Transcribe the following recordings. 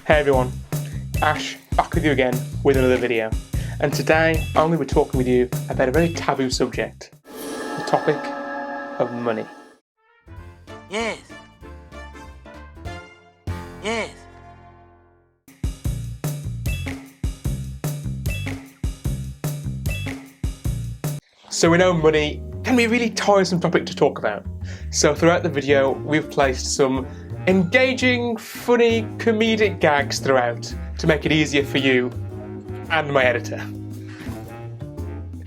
Hey everyone, Ash back with you again with another video, and today I'm going to be talking with you about a very taboo subject, the topic of money. Yes. Yes. So we know money can be a really tiresome topic to talk about, so throughout the video we've placed some engaging, funny, comedic gags throughout to make it easier for you and my editor.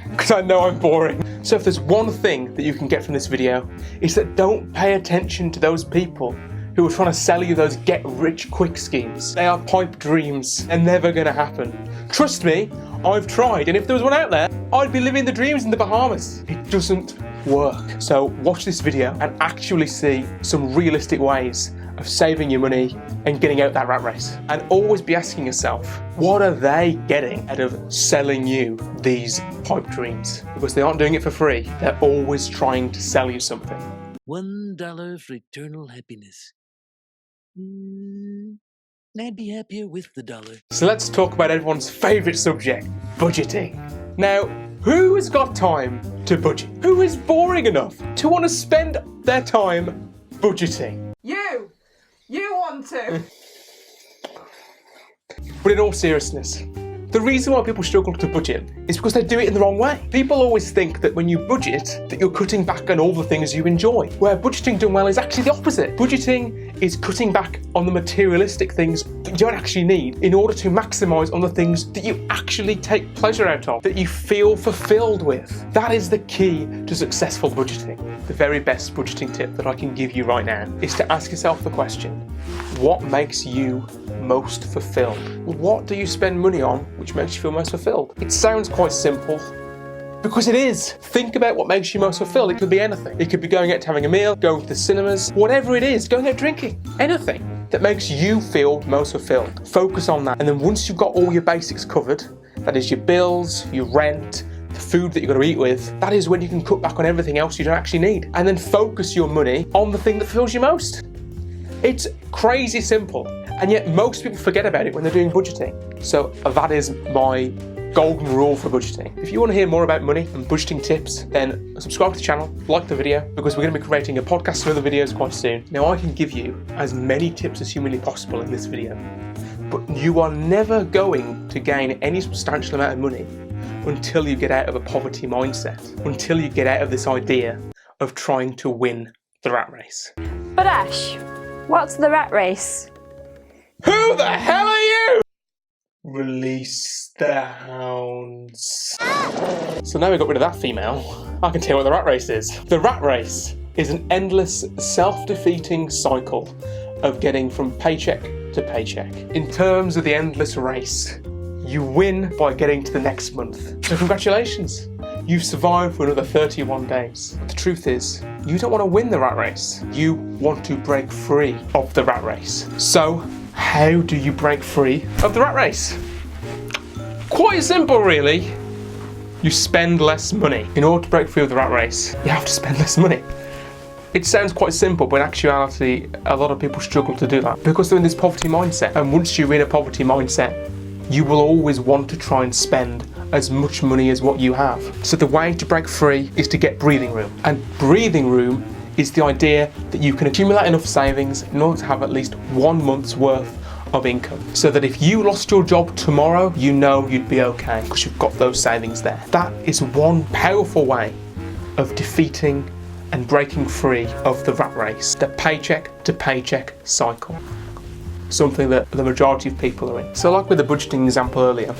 Because I know I'm boring. So if there's one thing that you can get from this video, it's that don't pay attention to those people who are trying to sell you those get-rich-quick schemes. They are pipe dreams. They're never going to happen. Trust me, I've tried, and if there was one out there, I'd be living the dreams in the Bahamas. It doesn't work. So watch this video and actually see some realistic ways of saving your money and getting out that rat race. And always be asking yourself, what are they getting out of selling you these pipe dreams? Because they aren't doing it for free. They're always trying to sell you something. $1 for eternal happiness. I'd be happier with the dollar. So let's talk about everyone's favourite subject, budgeting. Now, who has got time to budget? Who is boring enough to want to spend their time budgeting? You want to. But in all seriousness, the reason why people struggle to budget is because they do it in the wrong way. People always think that when you budget, that you're cutting back on all the things you enjoy, where budgeting done well is actually the opposite. Budgeting is cutting back on the materialistic things that you don't actually need in order to maximise on the things that you actually take pleasure out of, that you feel fulfilled with. That is the key to successful budgeting. The very best budgeting tip that I can give you right now is to ask yourself the question, what makes you most fulfilled? What do you spend money on which makes you feel most fulfilled? It sounds quite simple, because it is. Think about what makes you most fulfilled. It could be anything. It could be going out to having a meal, going to the cinemas, whatever it is, going out drinking, anything that makes you feel most fulfilled. Focus on that, and then once you've got all your basics covered, that is your bills, your rent, the food that you're going to eat with, that is when you can cut back on everything else you don't actually need, and then focus your money on the thing that fulfills you most. It's crazy simple, and yet most people forget about it when they're doing budgeting. So that is my golden rule for budgeting. If you want to hear more about money and budgeting tips, then subscribe to the channel, like the video, because we're going to be creating a podcast and other videos quite soon. Now I can give you as many tips as humanly possible in this video, but you are never going to gain any substantial amount of money until you get out of a poverty mindset, until you get out of this idea of trying to win the rat race. But Ash, what's the rat race? Who the hell are you? Release the hounds. So now we got rid of that female, I can tell you what the rat race is. The rat race is an endless, self-defeating cycle of getting from paycheck to paycheck. In terms of the endless race, you win by getting to the next month. So congratulations, you've survived for another 31 days. But the truth is, you don't want to win the rat race. You want to break free of the rat race. So, how do you break free of the rat race? Quite simple, really. You spend less money. In order to break free of the rat race, you have to spend less money. It sounds quite simple, but in actuality, a lot of people struggle to do that because they're in this poverty mindset. And once you're in a poverty mindset, you will always want to try and spend as much money as what you have. So the way to break free is to get breathing room. And breathing room is the idea that you can accumulate enough savings in order to have at least 1 month's worth of income. So that if you lost your job tomorrow, you know you'd be okay because you've got those savings there. That is one powerful way of defeating and breaking free of the rat race, the paycheck to paycheck cycle. Something that the majority of people are in. So like with the budgeting example earlier,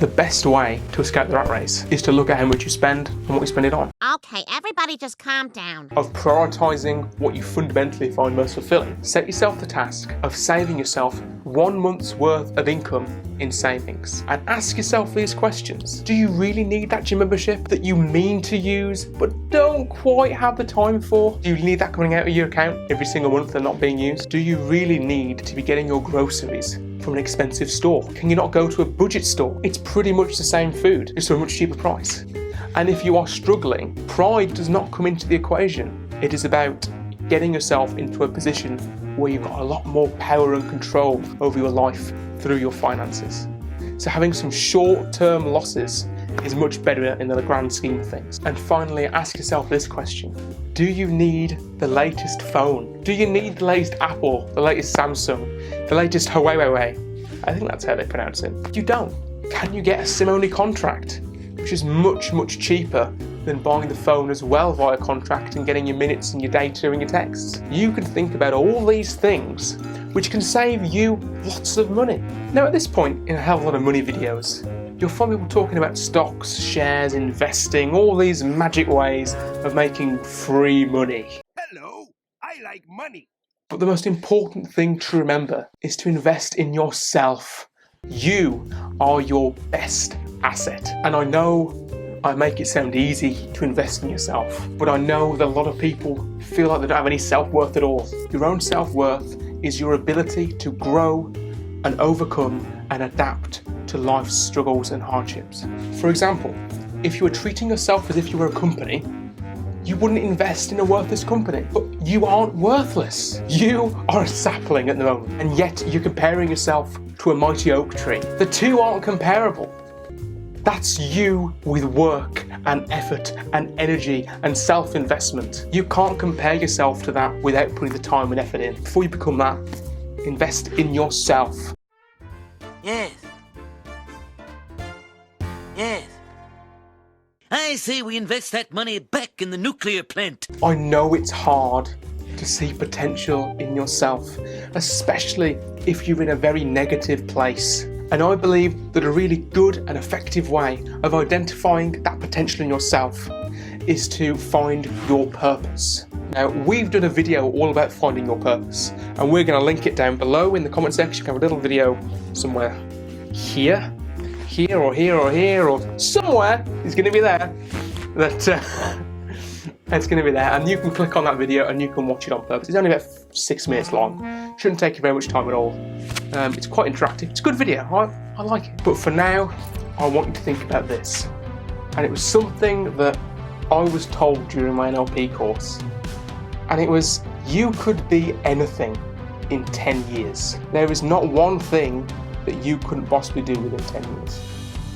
the best way to escape the rat race is to look at how much you spend and what you spend it on. Okay, everybody just calm down. Of prioritising what you fundamentally find most fulfilling. Set yourself the task of saving yourself 1 month's worth of income in savings. And ask yourself these questions. Do you really need that gym membership that you mean to use but don't quite have the time for? Do you need that coming out of your account every single month and not being used? Do you really need to be getting your groceries from an expensive store? Can you not go to a budget store? It's pretty much the same food, just for a much cheaper price. And if you are struggling, pride does not come into the equation. It is about getting yourself into a position where you've got a lot more power and control over your life through your finances. So having some short-term losses is much better in the grand scheme of things. And finally, ask yourself this question. Do you need the latest phone? Do you need the latest Apple, the latest Samsung, the latest Huawei? I think that's how they pronounce it. You don't. Can you get a SIM-only contract, which is much, much cheaper than buying the phone as well via contract and getting your minutes and your data and your texts? You can think about all these things which can save you lots of money. Now at this point in a hell of a lot of money videos, you'll find people talking about stocks, shares, investing, all these magic ways of making free money. Hello, I like money. But the most important thing to remember is to invest in yourself. You are your best asset. And I know I make it sound easy to invest in yourself, but I know that a lot of people feel like they don't have any self-worth at all. Your own self-worth is your ability to grow and overcome and adapt to life's struggles and hardships. For example, if you were treating yourself as if you were a company, you wouldn't invest in a worthless company. But you aren't worthless. You are a sapling at the moment, and yet you're comparing yourself to a mighty oak tree. The two aren't comparable. That's you with work and effort and energy and self-investment. You can't compare yourself to that without putting the time and effort in. Before you become that, invest in yourself. Yes. Yes. I say we invest that money back in the nuclear plant. I know it's hard to see potential in yourself, especially if you're in a very negative place. And I believe that a really good and effective way of identifying that potential in yourself is to find your purpose. Now, we've done a video all about finding your purpose, and we're going to link it down below in the comment section. You have a little video somewhere here or here or somewhere. It's going to be there. It's going to be there, and you can click on that video and you can watch it on purpose. It's only about 6 minutes long. Shouldn't take you very much time at all. It's quite interactive. It's a good video. I like it. But for now, I want you to think about this. And it was something that I was told during my NLP course. And it was, you could be anything in 10 years. There is not one thing that you couldn't possibly do within 10 years.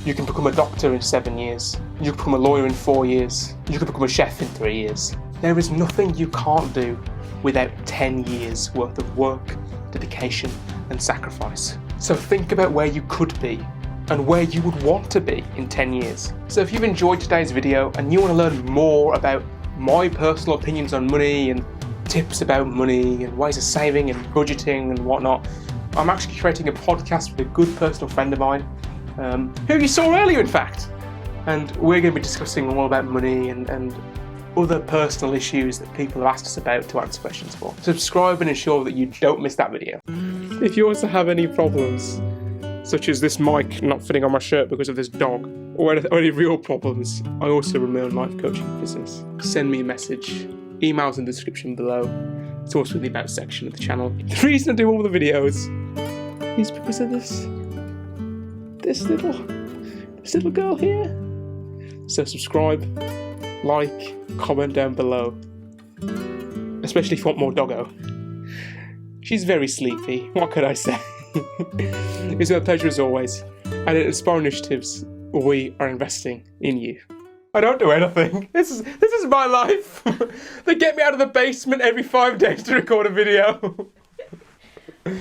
You can become a doctor in 7 years. You can become a lawyer in 4 years. You can become a chef in 3 years. There is nothing you can't do without 10 years worth of work, dedication, and sacrifice. So think about where you could be and where you would want to be in 10 years. So if you've enjoyed today's video and you want to learn more about my personal opinions on money and tips about money and ways of saving and budgeting and whatnot, I'm actually creating a podcast with a good personal friend of mine, who you saw earlier in fact. And we're going to be discussing all about money and other personal issues that people have asked us about to answer questions for. Subscribe and ensure that you don't miss that video. If you also have any problems, such as this mic not fitting on my shirt because of this dog, or any real problems, I also run my own life coaching business. Send me a message. Emails in the description below. It's also in the about section of the channel. The reason I do all the videos is because of this little girl here. So subscribe, like, comment down below. Especially if you want more doggo. She's very sleepy, what could I say? It's my pleasure as always, and at Inspire Initiatives, we are investing in you. I don't do anything. This is my life. They get me out of the basement every 5 days to record a video.